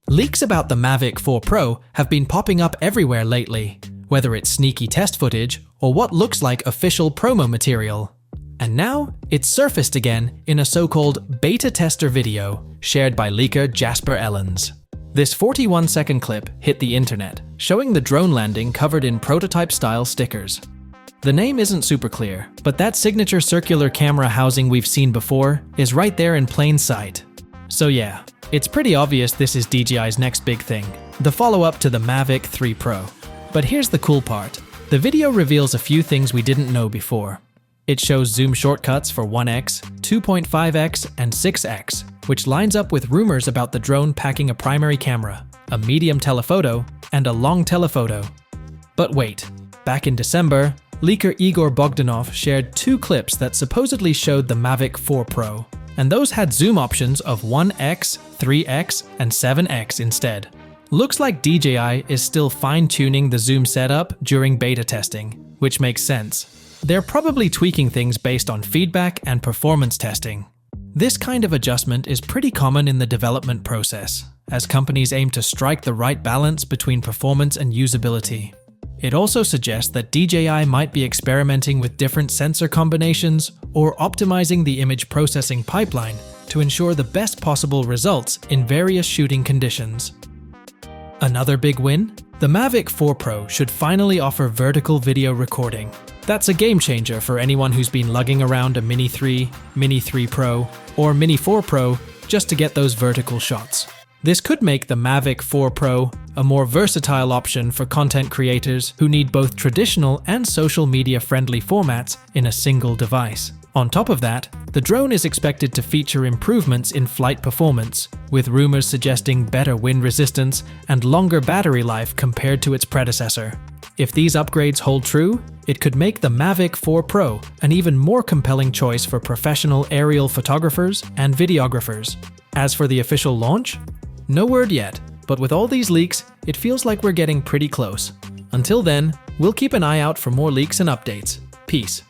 Leaks about the Mavic 4 Pro have been popping up everywhere lately, whether it's sneaky test footage or what looks like official promo material. And now, it's surfaced again in a so-called beta tester video shared by leaker Jasper Ellens. This 41-second clip hit the internet, showing the drone landing covered in prototype-style stickers. The name isn't super clear, but that signature circular camera housing we've seen before is right there in plain sight. So yeah, it's pretty obvious this is DJI's next big thing, the follow-up to the Mavic 3 Pro. But here's the cool part. The video reveals a few things we didn't know before. It shows zoom shortcuts for 1x, 2.5x, and 6x, which lines up with rumors about the drone packing a primary camera, a medium telephoto, and a long telephoto. But wait, back in December, leaker Igor Bogdanov shared 2 clips that supposedly showed the Mavic 4 Pro, and those had zoom options of 1x, 3x, and 7x instead. Looks like DJI is still fine-tuning the zoom setup during beta testing, which makes sense. They're probably tweaking things based on feedback and performance testing. This kind of adjustment is pretty common in the development process, as companies aim to strike the right balance between performance and usability. It also suggests that DJI might be experimenting with different sensor combinations or optimizing the image processing pipeline to ensure the best possible results in various shooting conditions. Another big win? The Mavic 4 Pro should finally offer vertical video recording. That's a game changer for anyone who's been lugging around a Mini 3, Mini 3 Pro, or Mini 4 Pro just to get those vertical shots. This could make the Mavic 4 Pro a more versatile option for content creators who need both traditional and social media friendly formats in a single device. On top of that, the drone is expected to feature improvements in flight performance, with rumors suggesting better wind resistance and longer battery life compared to its predecessor. If these upgrades hold true, it could make the Mavic 4 Pro an even more compelling choice for professional aerial photographers and videographers. As for the official launch, no word yet, but with all these leaks, it feels like we're getting pretty close. Until then, we'll keep an eye out for more leaks and updates. Peace.